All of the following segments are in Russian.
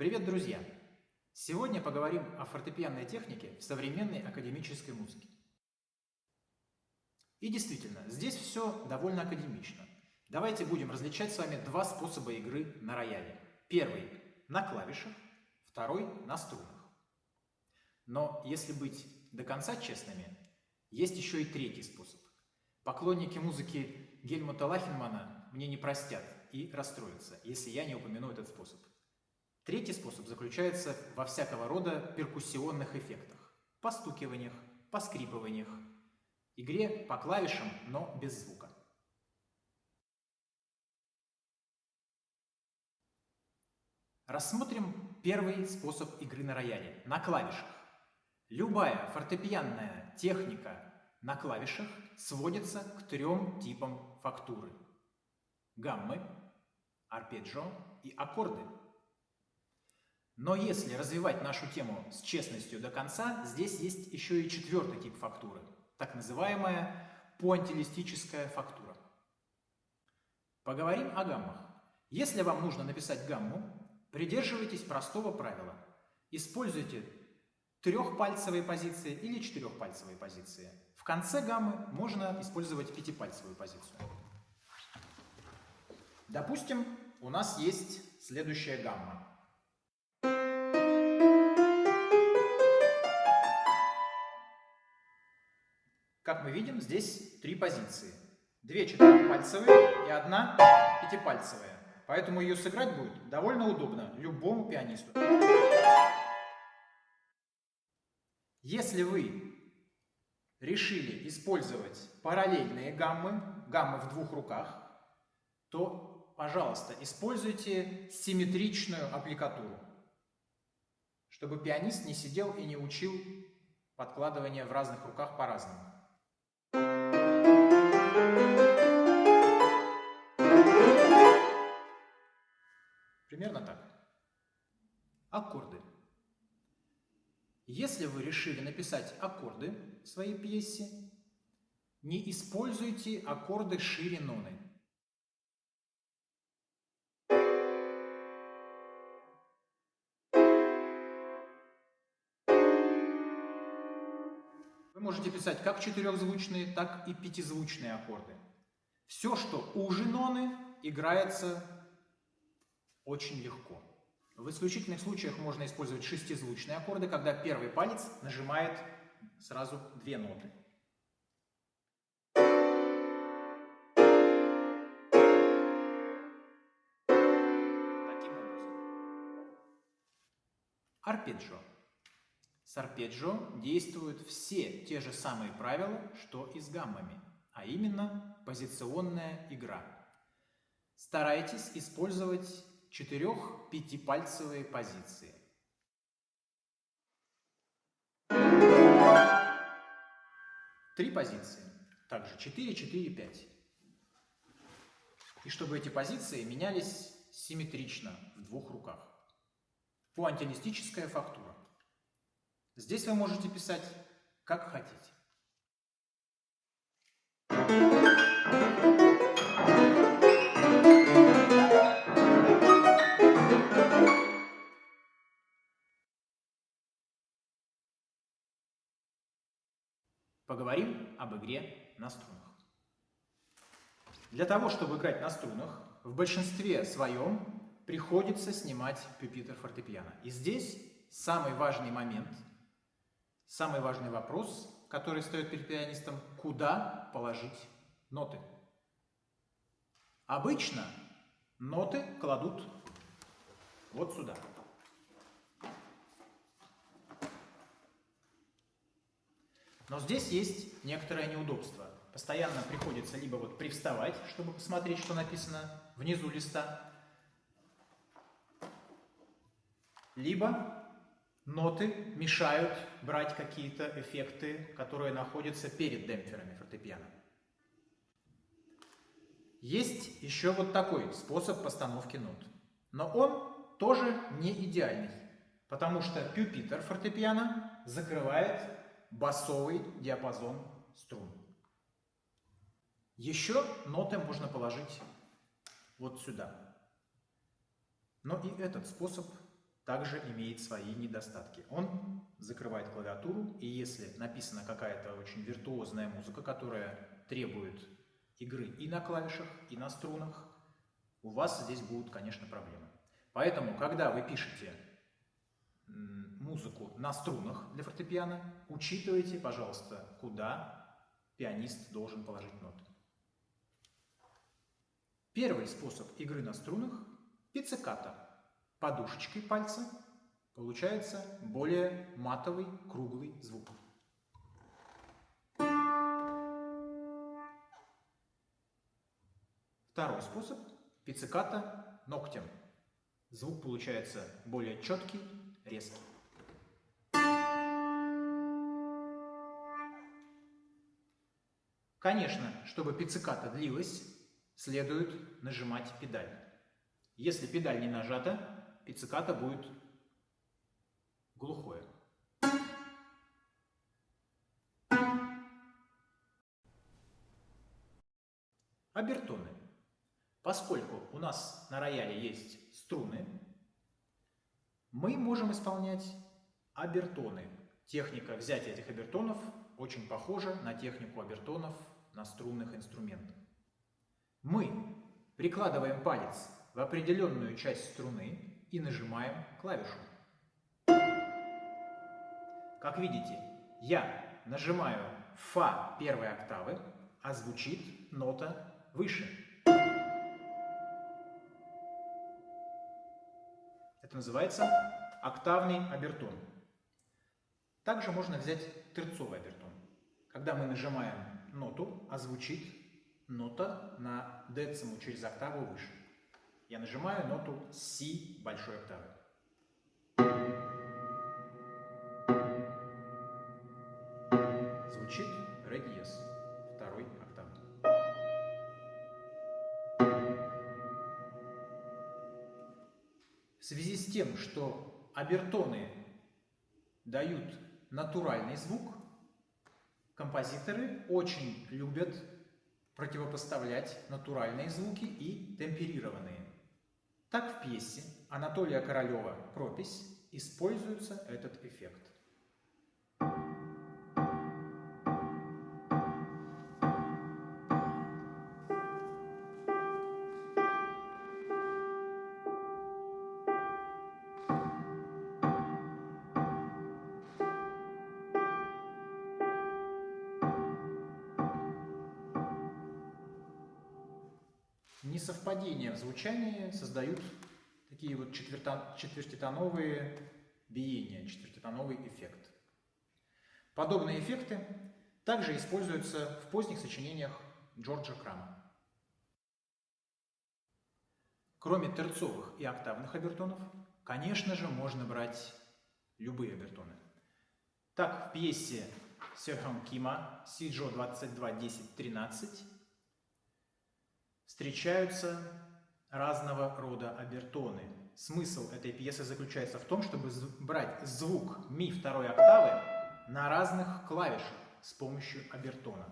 Привет, друзья! Сегодня поговорим о фортепианной технике в современной академической музыке. И действительно, здесь все довольно академично. Давайте будем различать с вами два способа игры на рояле. Первый – на клавишах, второй – на струнах. Но если быть до конца честными, есть еще и третий способ. Поклонники музыки Гельмута Лахенмана мне не простят и расстроятся, если я не упомяну этот способ. Третий способ заключается во всякого рода перкуссионных эффектах, постукиваниях, поскрипываниях, игре по клавишам, но без звука. Рассмотрим первый способ игры на рояле – на клавишах. Любая фортепианная техника на клавишах сводится к трем типам фактуры – гаммы, арпеджио и аккорды. Но если развивать нашу тему с честностью до конца, здесь есть еще и четвертый тип фактуры, так называемая пуантилистическая фактура. Поговорим о гаммах. Если вам нужно написать гамму, придерживайтесь простого правила. Используйте трехпальцевые позиции или четырехпальцевые позиции. В конце гаммы можно использовать пятипальцевую позицию. Допустим, у нас есть следующая гамма. Как мы видим, здесь три позиции. Две четырехпальцевые и одна пятипальцевая. Поэтому ее сыграть будет довольно удобно любому пианисту. Если вы решили использовать параллельные гаммы в двух руках, то, пожалуйста, используйте симметричную аппликатуру, чтобы пианист не сидел и не учил подкладывание в разных руках по-разному. Примерно так. Аккорды. Если вы решили написать аккорды в своей пьесе, не используйте аккорды шире ноны. Вы можете писать как четырехзвучные, так и пятизвучные аккорды. Все, что уже ноны, играется очень легко. В исключительных случаях можно использовать шестизвучные аккорды, когда первый палец нажимает сразу две ноты. Таким образом. Арпеджио. С арпеджио действуют все те же самые правила, что и с гаммами, а именно позиционная игра. Старайтесь использовать четырех-пятипальцевые позиции. Три позиции. Также 4, 4, 5. И чтобы эти позиции менялись симметрично в двух руках. Пуантилистическая фактура. Здесь вы можете писать как хотите. Поговорим об игре на струнах. Для того, чтобы играть на струнах, в большинстве своем приходится снимать пюпитр фортепиано. И здесь самый важный момент, самый важный вопрос, который стоит перед пианистом, куда положить ноты. Обычно ноты кладут вот сюда. Но здесь есть некоторое неудобство. Постоянно приходится либо вот привставать, чтобы посмотреть, что написано внизу листа, либо ноты мешают брать какие-то эффекты, которые находятся перед демпферами фортепиано. Есть еще вот такой способ постановки нот. Но он тоже не идеальный, потому что пюпитр фортепиано закрывает басовый диапазон струн. Еще ноты можно положить вот сюда. Но и этот способ также имеет свои недостатки. Он закрывает клавиатуру, и если написана какая-то очень виртуозная музыка, которая требует игры и на клавишах, и на струнах, у вас здесь будут, конечно, проблемы. Поэтому, когда вы пишете музыку на струнах для фортепиано, учитывайте, пожалуйста, куда пианист должен положить ноты. Первый способ игры на струнах – пицциката. Подушечкой пальца получается более матовый, круглый звук. Второй способ – пицциката ногтем. Звук получается более четкий, резкий. Конечно, чтобы пицциката длилась, следует нажимать педаль. Если педаль не нажата, пицциката будет глухое. Обертоны. Поскольку у нас на рояле есть струны, мы можем исполнять обертоны. Техника взятия этих обертонов очень похожа на технику обертонов на струнных инструментах. Мы прикладываем палец в определенную часть струны и нажимаем клавишу. Как видите, я нажимаю фа первой октавы, а звучит нота выше. Это называется октавный обертон. Также можно взять терцовый обертон. Когда мы нажимаем ноту, а звучит нота на дециму через октаву выше. Я нажимаю ноту си большой октавы. Звучит ре диез второй октавы. В связи с тем, что обертоны дают натуральный звук, композиторы очень любят противопоставлять натуральные звуки и темперированные. Так в пьесе Анатолия Королева «Пропись» используется этот эффект. Несовпадения в звучании создают такие вот четвертитоновые биения, четвертитоновый эффект. Подобные эффекты также используются в поздних сочинениях Джорджа Крама. Кроме терцовых и октавных обертонов, конечно же, можно брать любые обертоны. Так, в пьесе Сёхён Кима Сиджо 22.10.13 встречаются разного рода обертоны. Смысл этой пьесы заключается в том, чтобы брать звук ми второй октавы на разных клавишах с помощью обертона.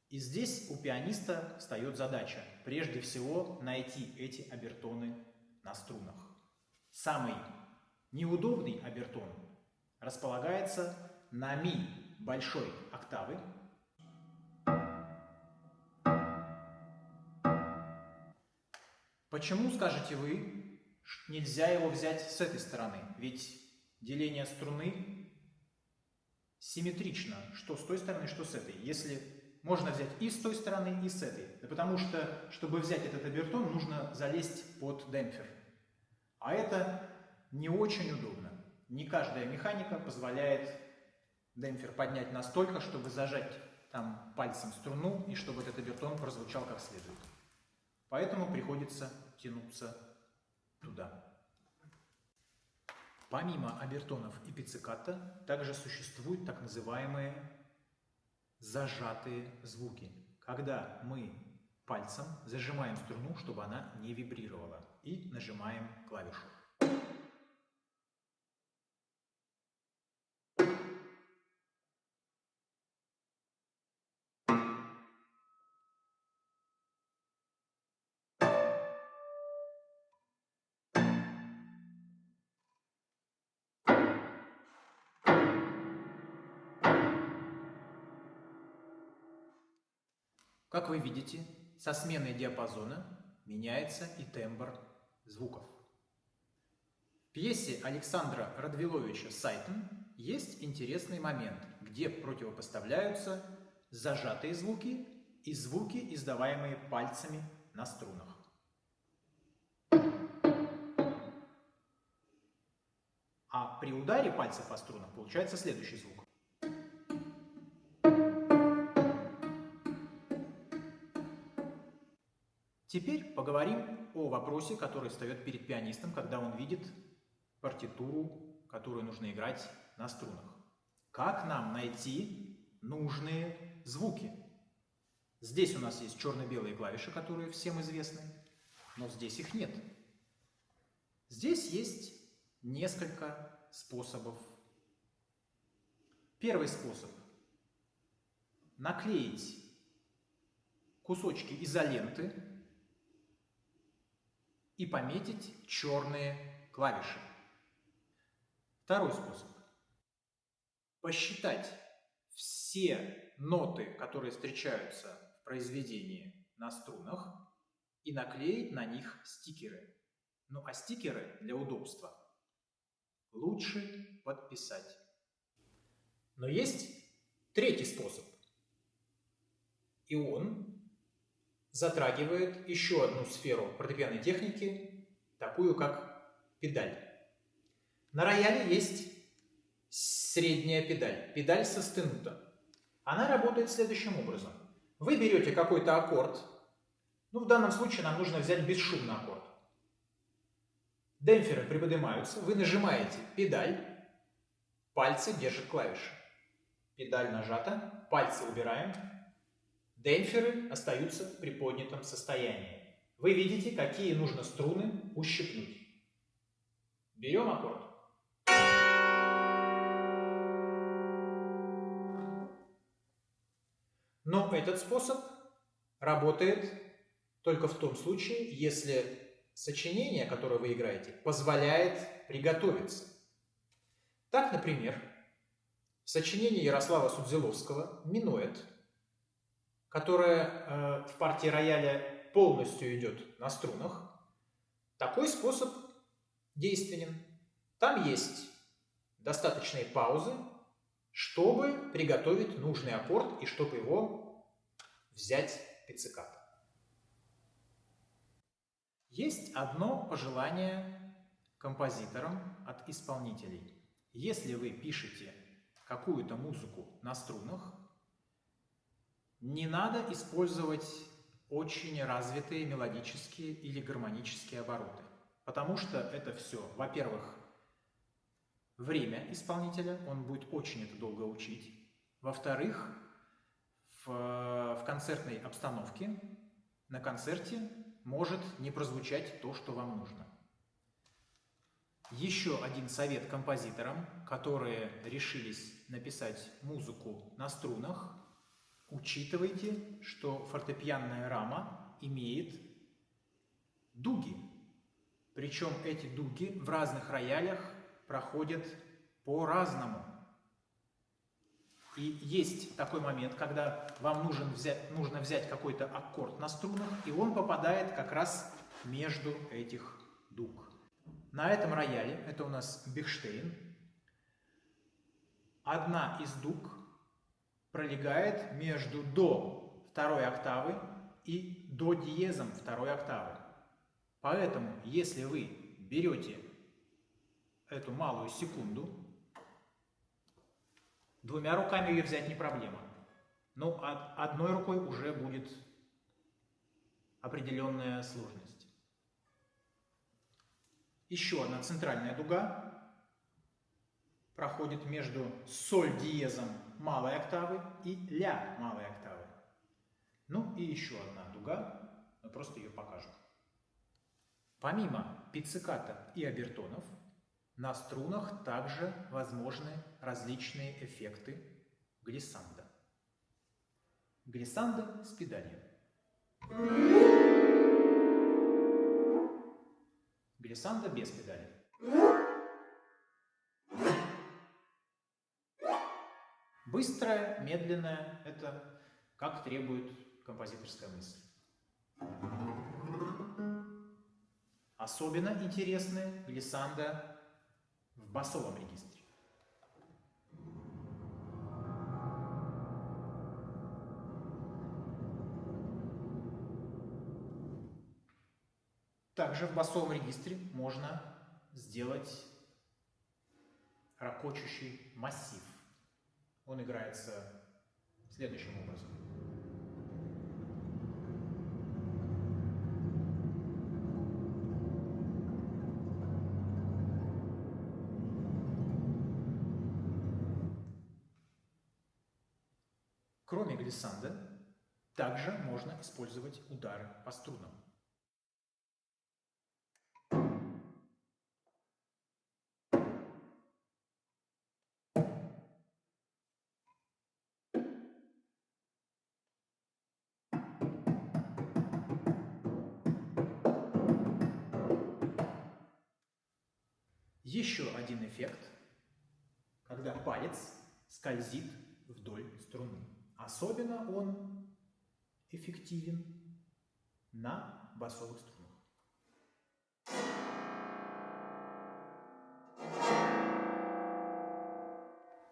И здесь у пианиста встает задача прежде всего найти эти обертоны на струнах. Самый неудобный обертон располагается на ми большой октавы. Почему, скажете вы, нельзя его взять с этой стороны? Ведь деление струны симметрично, что с той стороны, что с этой. Если можно взять и с той стороны, и с этой. Да потому что, чтобы взять этот обертон, нужно залезть под демпфер. А это не очень удобно. Не каждая механика позволяет демпфер поднять настолько, чтобы зажать там пальцем струну и чтобы этот обертон прозвучал как следует. Поэтому приходится тянуться туда. Помимо обертонов и пицциката, также существуют так называемые зажатые звуки, когда мы пальцем зажимаем струну, чтобы она не вибрировала, и нажимаем клавишу. Как вы видите, со сменой диапазона меняется и тембр звуков. В пьесе Александра Радвиловича «Сайтон» есть интересный момент, где противопоставляются зажатые звуки и звуки, издаваемые пальцами на струнах. А при ударе пальцев о струнах получается следующий звук. Теперь поговорим о вопросе, который встает перед пианистом, когда он видит партитуру, которую нужно играть на струнах. Как нам найти нужные звуки? Здесь у нас есть черно-белые клавиши, которые всем известны, но здесь их нет. Здесь есть несколько способов. Первый способ – наклеить кусочки изоленты и пометить черные клавиши. Второй способ – посчитать все ноты, которые встречаются в произведении на струнах, и наклеить на них стикеры. Ну а стикеры для удобства лучше подписать. Но есть третий способ, и он затрагивает еще одну сферу фортепианной техники, такую как педаль. На рояле есть средняя педаль, педаль состенута. Она работает следующим образом. Вы берете какой-то аккорд, в данном случае нам нужно взять бесшумный аккорд. Демпферы приподнимаются, вы нажимаете педаль, пальцы держат клавиши. Педаль нажата, пальцы убираем, демпферы остаются в приподнятом состоянии. Вы видите, какие нужно струны ущипнуть. Берем аккорд. Но этот способ работает только в том случае, если сочинение, которое вы играете, позволяет приготовиться. Так, например, в сочинении Ярослава Судзиловского «Минуэт», которое в партии рояля полностью идет на струнах, такой способ действенен. Там есть достаточные паузы, чтобы приготовить нужный аккорд и чтобы его взять пиццикато. Есть одно пожелание композиторам от исполнителей. Если вы пишете какую-то музыку на струнах, не надо использовать очень развитые мелодические или гармонические обороты, потому что это все, во-первых, время исполнителя, он будет очень это долго учить. Во-вторых, в концертной обстановке, на концерте может не прозвучать то, что вам нужно. Еще один совет композиторам, которые решились написать музыку на струнах: учитывайте, что фортепианная рама имеет дуги. Причем эти дуги в разных роялях проходят по-разному. И есть такой момент, когда вам нужно взять какой-то аккорд на струнах, и он попадает как раз между этих дуг. На этом рояле, это у нас Бехштейн, одна из дуг пролегает между до второй октавы и до диезом второй октавы. Поэтому, если вы берете эту малую секунду, двумя руками ее взять не проблема, но одной рукой уже будет определенная сложность. Еще одна центральная дуга проходит между соль диезом малой октавы и ля малой октавы. Ну и еще одна дуга, мы просто ее покажем. Помимо пиццикато и обертонов, на струнах также возможны различные эффекты глиссандо. Глиссандо с педалью. Глиссандо без педали. Быстрое, медленное – это как требует композиторская мысль. Особенно интересны глиссандо в басовом регистре. Также в басовом регистре можно сделать ракочущий массив. Он играется следующим образом. Кроме глиссандо, также можно использовать удары по струнам. Еще один эффект, когда палец скользит вдоль струны. Особенно он эффективен на басовых струнах.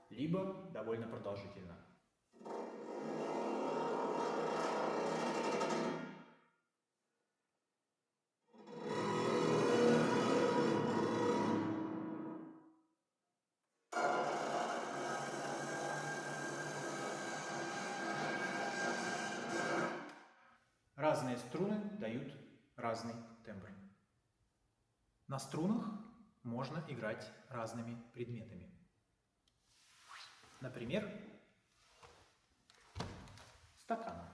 Либо довольно продолжительно. Разные струны дают разный тембр. На струнах можно играть разными предметами. Например, стаканом.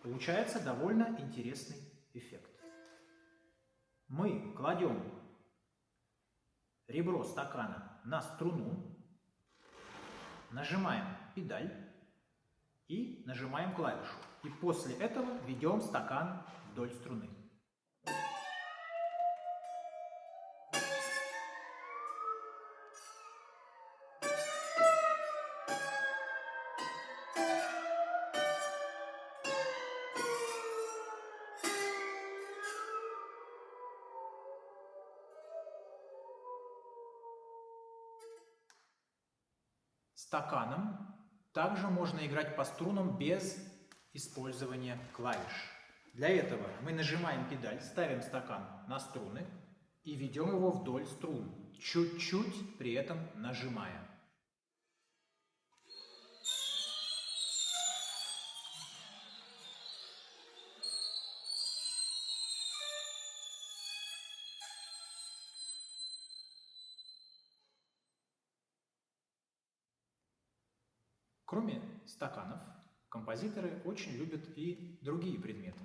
Получается довольно интересный эффект. Мы кладем ребро стакана на струну, нажимаем педаль и нажимаем клавишу. И после этого ведем стакан вдоль струны. Стаканом также можно играть по струнам без использования клавиш. Для этого мы нажимаем педаль, ставим стакан на струны и ведем его вдоль струн, чуть-чуть при этом нажимая. Кроме стаканов, композиторы очень любят и другие предметы.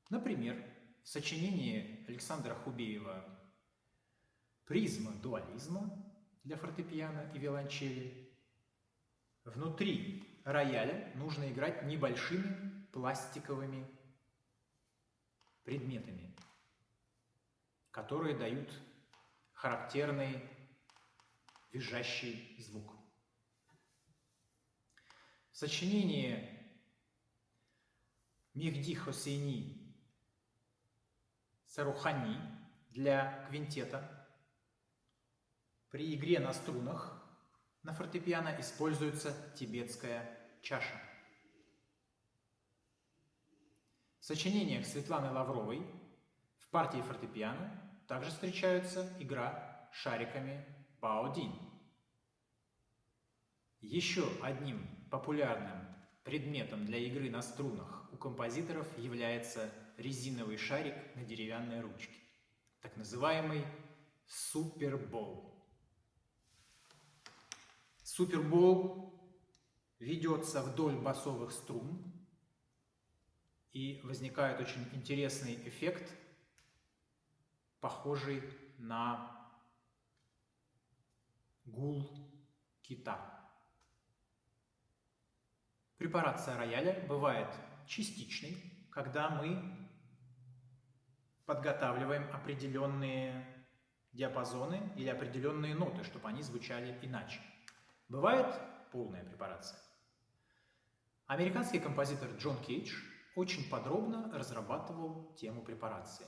Например, в сочинении Александра Хубеева «Призма дуализма» для фортепиано и виолончели внутри рояля нужно играть небольшими пластиковыми предметами, которые дают характерный визжащий звук. В сочинении Мехди Хосейни Сарухани для квинтета при игре на струнах на фортепиано используется тибетская чаша. В сочинениях Светланы Лавровой в партии фортепиано также встречается игра шариками Баодинь. Еще одним популярным предметом для игры на струнах у композиторов является резиновый шарик на деревянной ручке, так называемый супербол. Супербол ведется вдоль басовых струн, и возникает очень интересный эффект, похожий на гул кита. Препарация рояля бывает частичной, когда мы подготавливаем определенные диапазоны или определенные ноты, чтобы они звучали иначе. Бывает полная препарация. Американский композитор Джон Кейдж очень подробно разрабатывал тему препарации.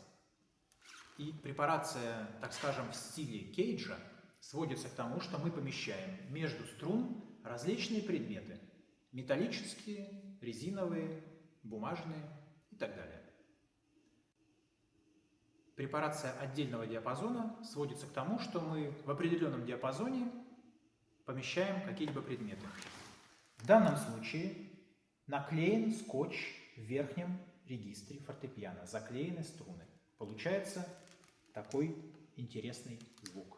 И препарация, так скажем, в стиле Кейджа сводится к тому, что мы помещаем между струн различные предметы – металлические, резиновые, бумажные и так далее. Препарация отдельного диапазона сводится к тому, что мы в определенном диапазоне помещаем какие-либо предметы. В данном случае наклеен скотч в верхнем регистре фортепиано, заклеены струны. Получается такой интересный звук.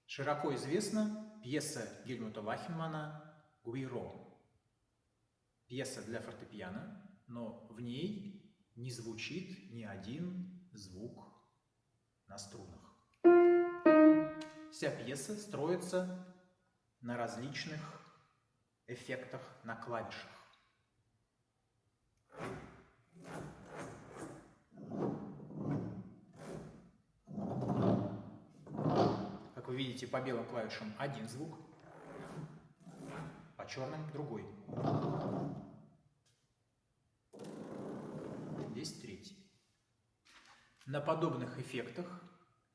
Широко известна пьеса Гельмута Лахмана «Гуиро». Пьеса для фортепиано, но в ней не звучит ни один звук на струнах. Вся пьеса строится на различных эффектах на клавишах. Как вы видите, по белым клавишам один звук, по черным другой. Здесь третий. На подобных эффектах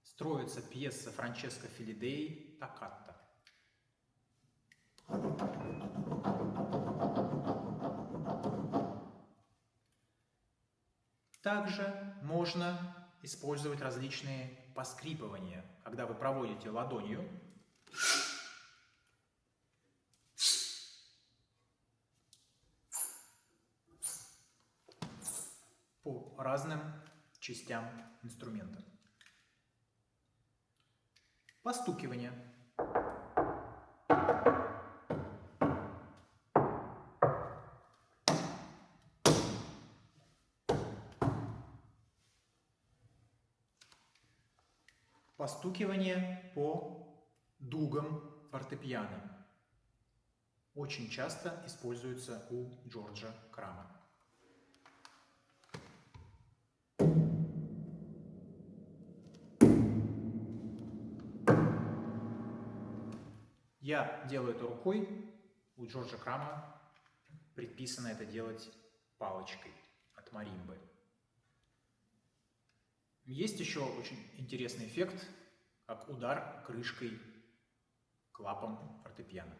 строится пьеса Франческо Филидеи «Токката». Также можно использовать различные поскрипывания, когда вы проводите ладонью по разным частям инструмента. Постукивание. Постукивание по дугам фортепиано очень часто используется у Джорджа Крама. Я делаю это рукой, у Джорджа Крама предписано это делать палочкой от маримбы. Есть еще очень интересный эффект, как удар крышкой клапом фортепиано.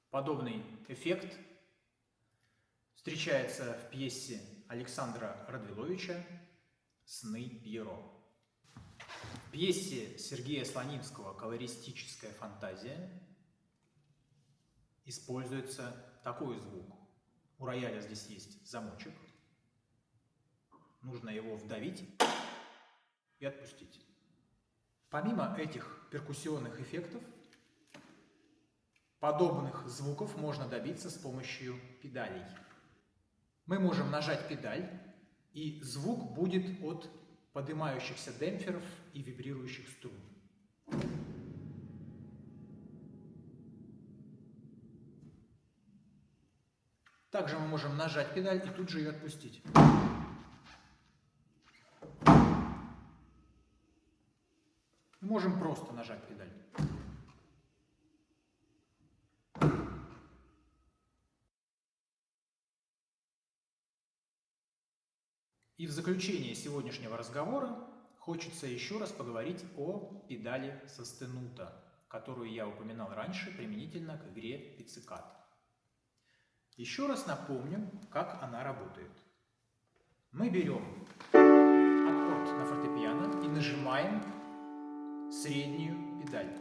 Подобный эффект встречается в пьесе Александра Радвиловича «Сны Пьеро». В пьесе Сергея Слонимского «Колористическая фантазия» используется такой звук. У рояля здесь есть замочек. Нужно его вдавить и отпустить. Помимо этих перкуссионных эффектов, подобных звуков можно добиться с помощью педалей. Мы можем нажать педаль, и звук будет от поднимающихся демпферов и вибрирующих струн. Также мы можем нажать педаль и тут же ее отпустить. Мы можем просто нажать педаль. И в заключение сегодняшнего разговора хочется еще раз поговорить о педали состенута, которую я упоминал раньше применительно к игре пицциката. Еще раз напомню, как она работает. Мы берем аккорд на фортепиано и нажимаем среднюю педаль.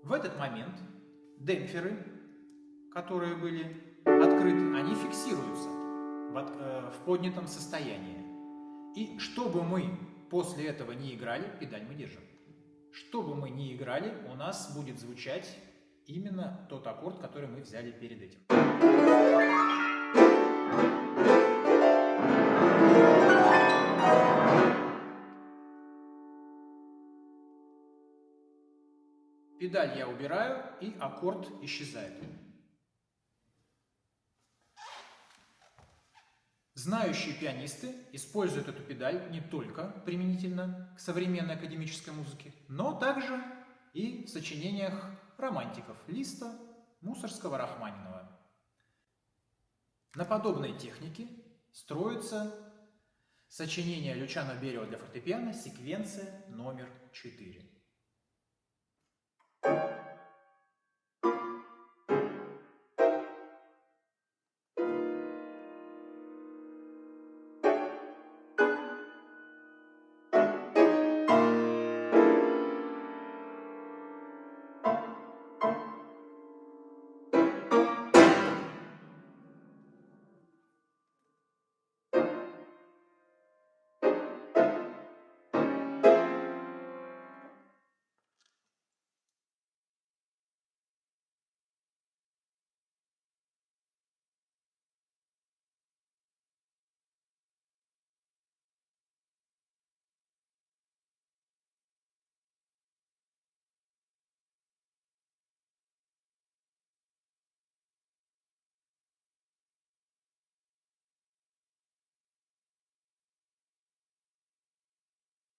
В этот момент демпферы, которые были открыты, они фиксируются в поднятом состоянии. И чтобы мы после этого не играли, педаль мы держим. Что бы мы ни играли, у нас будет звучать именно тот аккорд, который мы взяли перед этим. Педаль я убираю, и аккорд исчезает. Знающие пианисты используют эту педаль не только применительно к современной академической музыке, но также и в сочинениях романтиков Листа, Мусоргского, Рахманинова. На подобной технике строится сочинение Лючано Берио для фортепиано, секвенция номер 4.